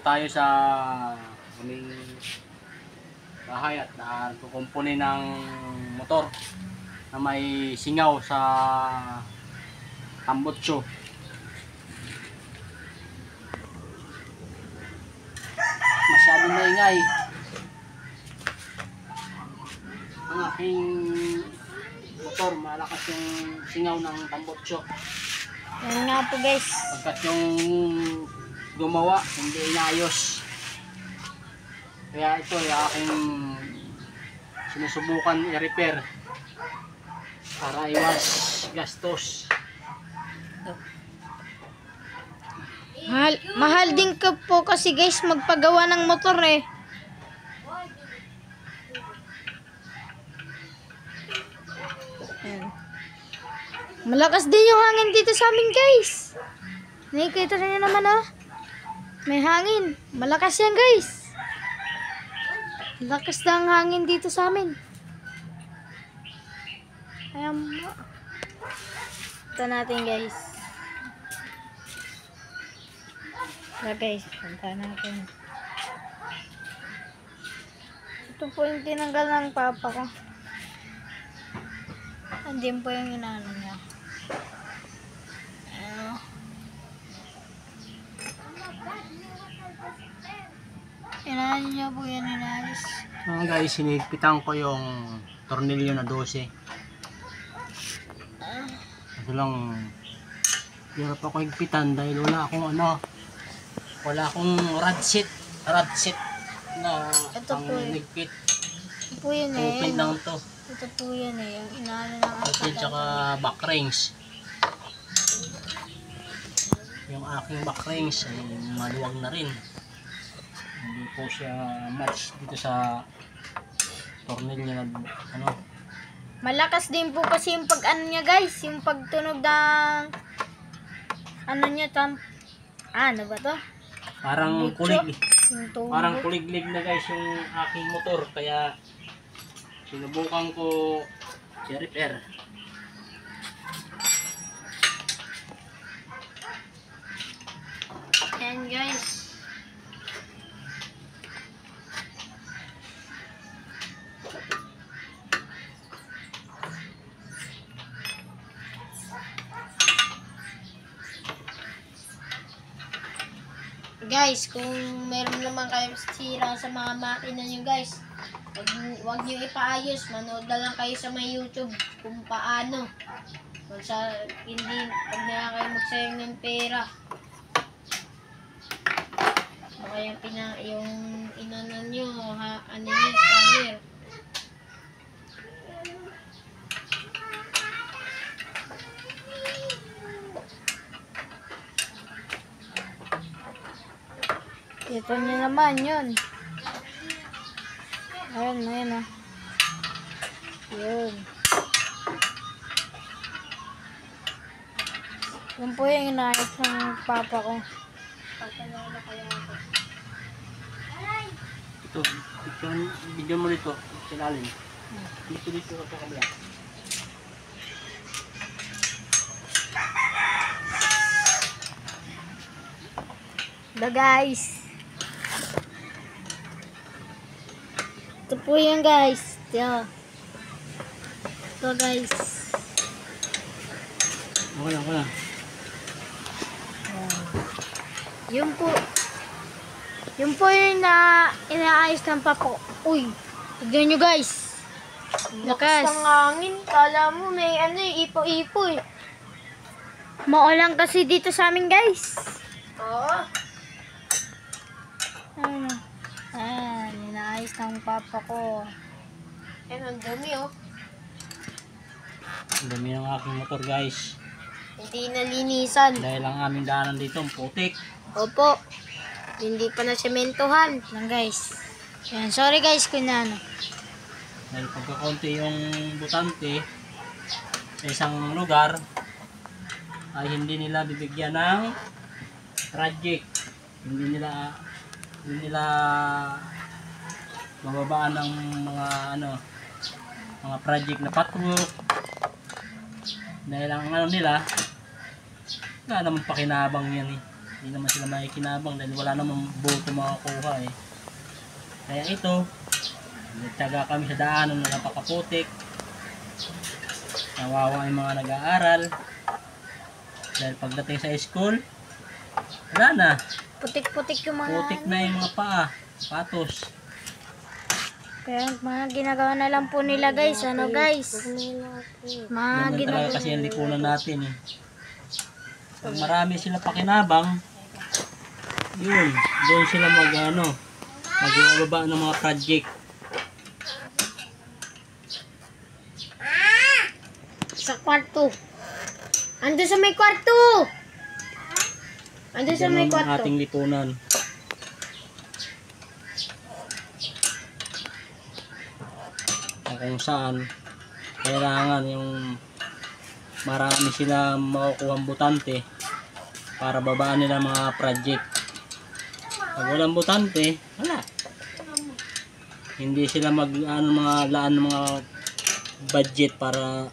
tayo sa aming bahay at kukumpuni ng motor na may singaw sa tambutso. Masyadong maingay ang aking motor, malakas yung singaw ng tambutso. Yan nga po guys. Pagkat yung gumawa hindi inayos, kaya ito ay aking sinusubukan i-repair para iwas gastos. Mahal din ka po kasi guys magpagawa ng motor eh. Ayan. Malakas din yung hangin dito sa amin guys. Nakikita rin naman ah. May hangin. Malakas yan guys. Malakas na ang hangin dito sa amin. Ayan. Ito natin guys. Ito guys. Punta natin. Ito po yung tinanggal ng papa ko. Andiyan po yung inaano niya. Inaano niya po yan, inaayos. Guys, sinigpitan ko yung tornilyo na 12. Ito lang, hirap ako higpitan dahil wala akong rod set na pang higpit. Ito po yun eh. Open lang to. Ito po yan eh, yung inaano ng Open tsaka back rings. Yung aking back rings ay maluwag na rin. Hindi po siya match dito sa tornilyo na Malakas din po kasi yung pag-ano niya guys, yung pagtunog ng ano niya ano ba to? Parang kulig. Yung Parang kuliglig na guys yung aking motor, kaya sinubukan ko i-repair. Ayan guys. Guys, kung meron naman kayo sira sa mga makina nyo guys, wag nyo ipaayos, manood na lang kayo sa may YouTube kung paano. Pag na kayo magsayang ng pera. Baka yung inano nyo, ano nyo, scanner. Ito nyo naman yun. Ayun ah. Yun. Yun po yung inaayos ng papa ko. Pagkalala kaya ako. Ito, video mo dito, silalim. Dito ako kabila. Ito guys. Ito po yung guys. Ito guys. Wala. Yun po yung inaayos ng papa ko. Uy, tignan nyo guys. Lakas ng hangin. Kala mo may ipo-ipo eh. Maulan kasi dito sa amin guys. Oo. Inaayos ng papa ko. Ang dami oh. Ang dami ng aking motor guys. Hindi nalinisan. Dahil ang aming daanan dito ang putik. Opo. Hindi pa na sementohan. Lang guys. Yan. Sorry guys kung ano. Dahil pagkakunti yung butante sa isang lugar ay hindi nila bibigyan ng project. Hindi nila mababaan ng mga project na patwalk. Dahil ang nila wala naman pakinabang yan eh. Hindi naman sila makikinabang dahil wala namang boto makakuha eh. Kaya ito, nagtyaga kami sa daanan na napakaputik. Nawawa yung mga nag-aaral. Dahil pagdating sa school, wala na. Putik-putik yung mga... Putik na yung mga paa, patos. Kaya mga ginagawa na lang po nila guys. Ano guys? Mga Ganun ginagawa. talaga kasi yung lipunan natin eh. Pag marami sila pakinabang, yun, doon sila magbaba ng mga project. Sa kwarto. Ando sa may kwarto. Ando sa may Ganun ang kwarto. ating lipunan. Na kung saan kailangan yung marami sila makukuha butante para babaan nila mga project. Pag walang butante, wala. Hindi sila mga laan ng mga budget para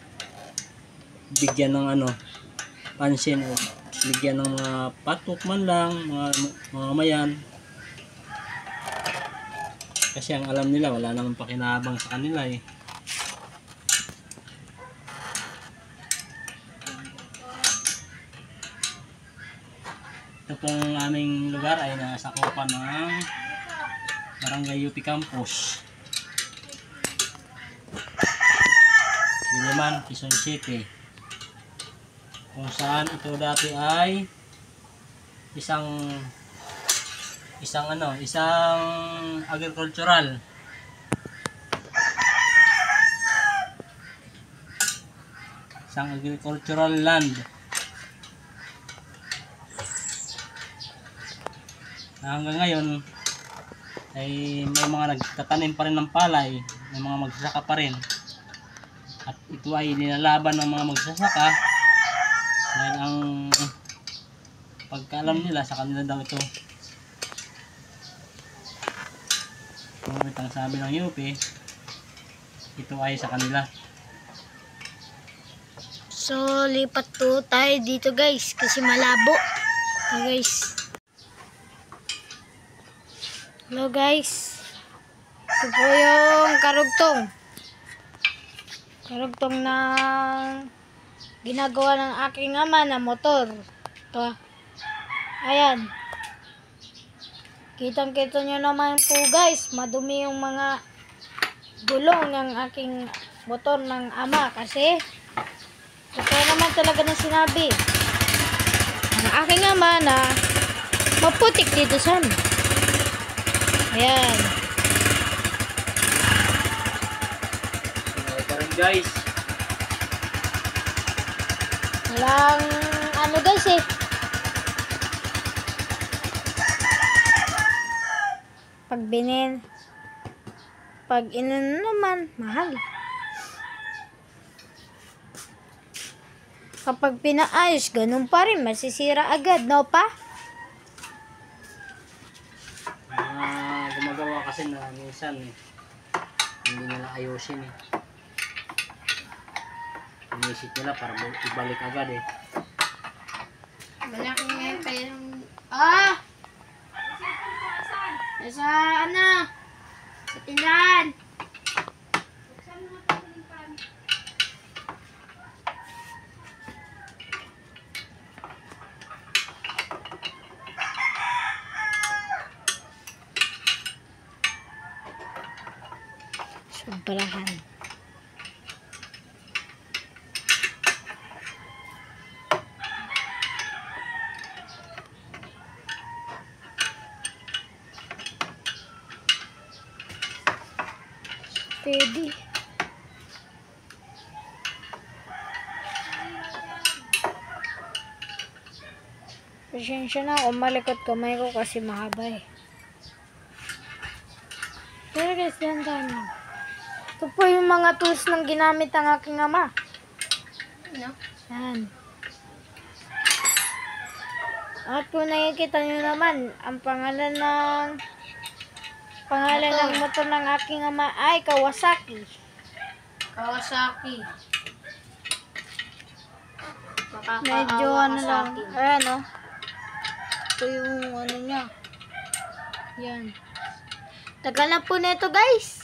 bigyan ng pansin o bigyan ng mga patok man lang, mga mayan. Kasi ang alam nila wala namang pakinabang sa kanila eh. Ito pong aming lugar ay nasakupan ng Barangay UP Campus, Diliman, Quezon City. Kung saan ito dati ay isang agricultural. Isang agricultural land. Na hanggang ngayon ay may mga nagtatanim pa rin ng palay, may mga magsasaka pa rin. At ito ay nilalaban ng mga magsasaka dahil ang pagkaalam nila sa kanila daw ito. Kung itang sabi ng UP, ito ay sa kanila. So, lipat po tayo dito guys. Kasi malabo. Ito guys. Hello guys. Ito po yung karugtong. Karugtong na ginagawa ng aking ama na motor. Ito. Ayan. Kitang-kita nyo naman po guys. Madumi yung mga gulong ng aking motor ng ama. Kasi kaya naman talaga na sinabi ang aking ama na maputik dito sa amin. Ayan. Ito rin guys. Walang ano guys eh. Pag inan naman, mahal. Kapag pinaayos, ganun pa rin. Masisira agad, no pa? Gumagawa kasi na minsan hindi nila ayusin eh. Inisip nila para ibalik agad eh. Malaki ngayon pa yung... Sa ano? Sa tindahan. Sobrahan. Steady. Pasensya na, umalikot kamay ko kasi mahaba eh. Pero guys, dandan lang. Ito po yung mga tools ng ginamit ng aking ama. Ano? Yan. At kung nakikita nyo naman, ang pangalan ng motor ng aking ama ay Kawasaki. Kawasaki. Medyo ano lang. Ayan o. Ito yung ano niya. Yan. Tagal na po nito guys.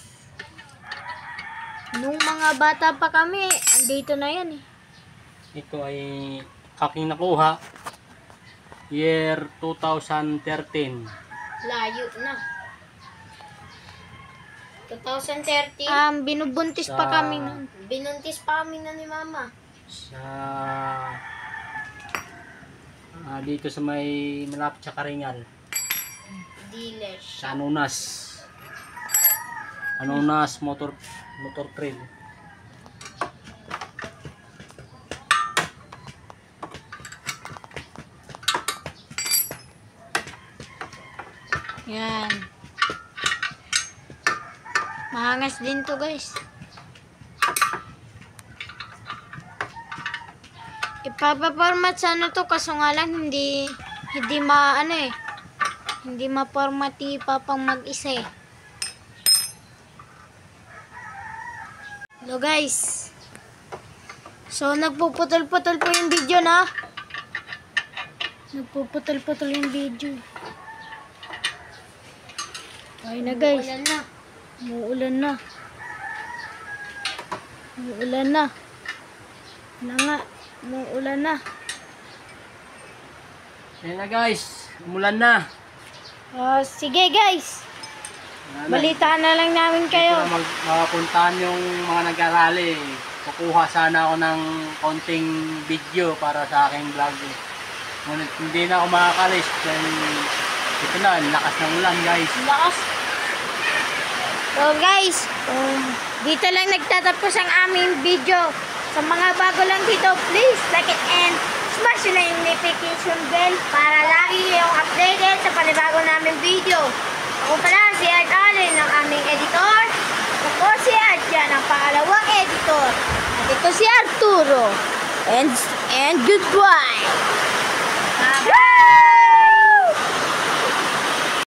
Nung mga bata pa kami, andito na yan eh. Ito ay aking nakuha. Year 2013. Layo na. 2013. Binubuntis pa Sa- kami nun. Binuntis pa kami na ni mama. Sa dito sa may malapit sa Karingal. Dealer. Sa Anunas. Anunas motor trail. Yan. Mahangas din to guys. Ipapaformat sa ano to, kaso nga lang hindi maano eh. Hindi ma-formati pa pang mag-isa eh. Hello guys. So nagpuputol-putol po yung video na. Nagpuputol-putol yung video. Ay na guys. Umuulan na. Umuulan na. Umuulan na. Na nga. Umuulan na. Yan na guys. Umulan na. Sige guys. Balitaan na lang namin kayo. Dito na magpuntahan yung mga nag-arali. Kukuha sana ako ng konting video para sa aking vlog. Ngunit hindi na ako makakalis. Dahil ito na, ang lakas ng ulan guys. Lakas. So guys, dito lang nagtatapos ang aming video. Sa mga bago lang dito, please like it and smash na yung notification bell para lagi kayong updated sa panibago namin video. Ako pala si Art Allen ng aming editor. Ako si Art yan ang pangalawang editor. At ito si Arturo. And goodbye. Bye.